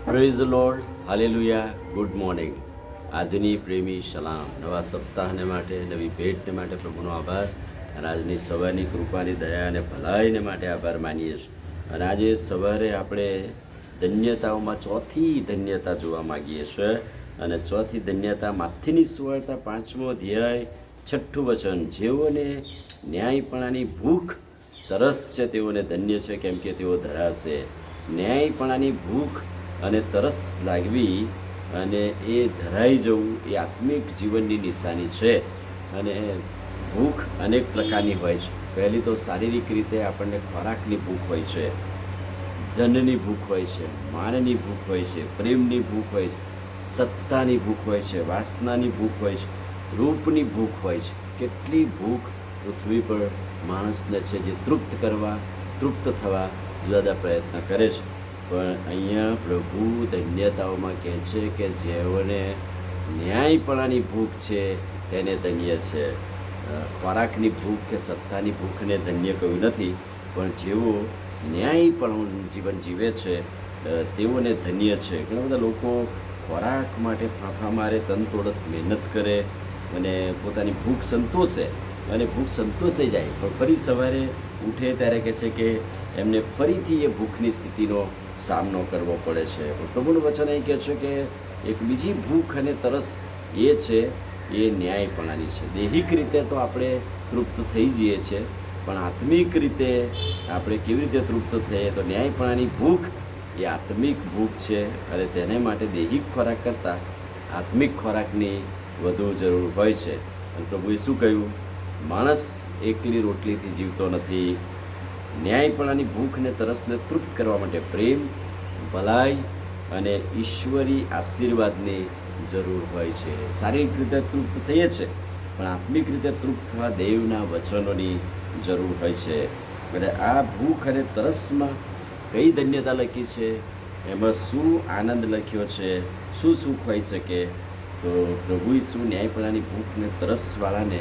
Praise the lord, hallelujah, good morning. આજની પ્રેમી સલામ, નવા સપ્તાહને માટે, નવી ભેટને માટે પ્રભુનો આભાર. અને આજની સવારની કૃપાની દયા અને ભલાઈને માટે આભાર માનીએ છીએ. અને આજે સવારે આપણે ધન્યતાઓમાં ચોથી ધન્યતા જોવા માગીએ છીએ. અને ચોથી ધન્યતા માથીની સુવાર્તા 5મો અધ્યાય 6ઠું વચન, જેઓને ન્યાયપણાની ભૂખ તરસ છે તેઓને ધન્ય છે, કેમ કે તેઓ ધરાશે. ન્યાયપણાની ભૂખ અને તરસ લાગવી અને એ ધરાઈ જવું એ આત્મિક જીવનની નિશાની છે. અને ભૂખ અનેક પ્રકારની હોય છે. પહેલી તો શારીરિક રીતે આપણને ખોરાકની ભૂખ હોય છે, ધનની ભૂખ હોય છે, માનની ભૂખ હોય છે, પ્રેમની ભૂખ હોય છે, સત્તાની ભૂખ હોય છે, વાસનાની ભૂખ હોય છે, રૂપની ભૂખ હોય છે. કેટલી ભૂખ પૃથ્વી પર માણસને છે, જે તૃપ્ત કરવા, તૃપ્ત થવા જુદા જુદા પ્રયત્ન કરે છે. પણ અહીંયા પ્રભુ ધન્યતાઓમાં કહે છે કે જેઓને ન્યાયપણાની ભૂખ છે તેને ધન્ય છે. ખોરાકની ભૂખ કે સત્તાની ભૂખને ધન્ય કહ્યું નથી, પણ જેઓ ન્યાયપણું જીવન જીવે છે તેઓને ધન્ય છે. ઘણા બધા લોકો ખોરાક માટે ફાંફા મારે, તનતોડત મહેનત કરે અને પોતાની ભૂખ સંતોષે, અને ભૂખ સંતોષાઈ જાય પણ ફરી સવારે ઉઠે ત્યારે કહે છે કે એમને ફરીથી એ ભૂખની સ્થિતિનો સામનો કરવો પડે છે. પ્રભુનું વચન અહીં કહે છે કે એક બીજી ભૂખ અને તરસ એ છે, એ ન્યાયપણાની છે. દૈહિક રીતે તો આપણે તૃપ્ત થઈ જઈએ છીએ, પણ આત્મિક રીતે આપણે કેવી રીતે તૃપ્ત થઈએ? તો ન્યાયપણાની ભૂખ એ આત્મિક ભૂખ છે, અને તેને માટે દૈહિક ખોરાક કરતાં આત્મિક ખોરાકની વધુ જરૂર હોય છે. અને પ્રભુએ શું કહ્યું? માણસ એકલી રોટલીથી જીવતો નથી. ન્યાયપણાની ભૂખ અને તરસને તૃપ્ત કરવા માટે પ્રેમ, ભલાઈ અને ઈશ્વરી આશીર્વાદની જરૂર હોય છે. શારીરિક રીતે તૃપ્ત થઈએ છે, પણ આત્મિક રીતે તૃપ્ત થવા દેવના વચનોની જરૂર હોય છે. અને આ ભૂખ અને તરસમાં કઈ ધન્યતા લખી છે, એમાં શું આનંદ લખ્યો છે, શું સુખ હોઈ શકે? તો પ્રભુ શું ન્યાયપણાની ભૂખ અને તરસવાળાને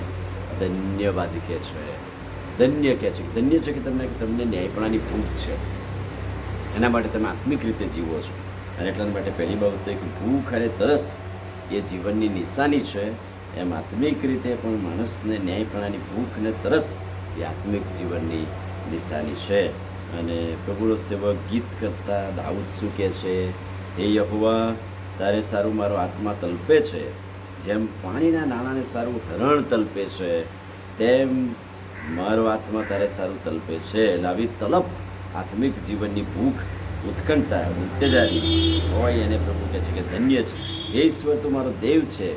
ધન્યવાદ કહે છે. ધન્ય કહે છે, ધન્ય છે કે તમને ન્યાયપણાની ભૂખ છે, એના માટે તમે આત્મિક રીતે જીવો છો. અને એટલા માટે પહેલી બાબત કે ભૂખ અને તરસ એ જીવનની નિશાની છે, એમ આત્મિક રીતે પણ માણસને ન્યાયપણાની ભૂખ અને તરસ એ આત્મિક જીવનની નિશાની છે. અને પ્રભુનો સેવક ગીત કરતા દાઉદ શું કહે છે? હે યહોવા, તારે સારું મારો આત્મા તલપે છે, જેમ પાણીના નાણાને સારું હરણ તલપે છે, તેમ મારો આત્મા તારે સારું તલપે છે. એટલે આવી તલપ, આત્મિક જીવનની ભૂખ, ઉત્કંઠતા, ઉત્તેજારી હોય એને પ્રભુ કહે છે કે ધન્ય છે. હે ઈશ્વર, તું મારો દેવ છે,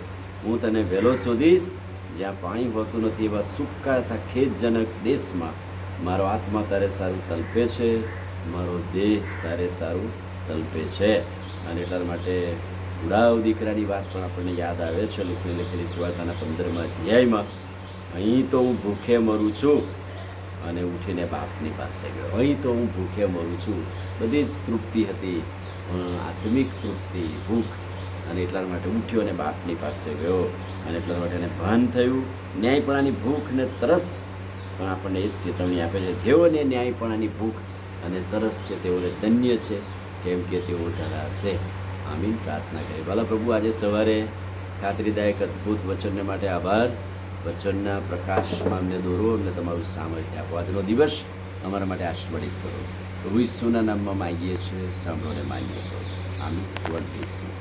હું તને વહેલો શોધીશ. જ્યાં પાણી હોતું નથી એવા સૂકા તથા ખેદજનક દેશમાં મારો આત્મા તારે સારું તલપે છે, મારો દેહ તારે સારું તલપે છે. અને એટલા માટે ઉડાવ દીકરાની વાત પણ આપણને યાદ આવે છે. લખેલી સુવાર્તાના 15મા અધ્યાયમાં, અહીં તો હું ભૂખે મરું છું અને ઉઠીને બાપની પાસે ગયો. અહીં તો હું ભૂખે મરું છું. બધી જ તૃપ્તિ હતી, આત્મિક તૃપ્તિ, ભૂખ. અને એટલા માટે ઉઠ્યો અને બાપની પાસે ગયો. અને એટલા માટે એને ભાન થયું. ન્યાયપણાની ભૂખ ને તરસ પણ આપણને એ જ ચેતવણી આપે છે, જેઓને ન્યાયપણાની ભૂખ અને તરસ છે તેઓને ધન્ય છે, કેમ કે તેઓ ધરાશે. આમીન. પ્રાર્થના કરીએ. ભલા પ્રભુ, આજે સવારે ખાતરીદાયક અદ્ભુત વચનને માટે આભાર. વચનના પ્રકાશમાં અમને દોરો, અમને તમારું સામર્થ્ય આપો. આજનો દિવસ અમારા માટે આશીર્વાદિત કરો. પ્રભુ ઈસુના નામમાં માગીએ છીએ, સાંભળોને માન્ય કરો. આમીન. God bless you.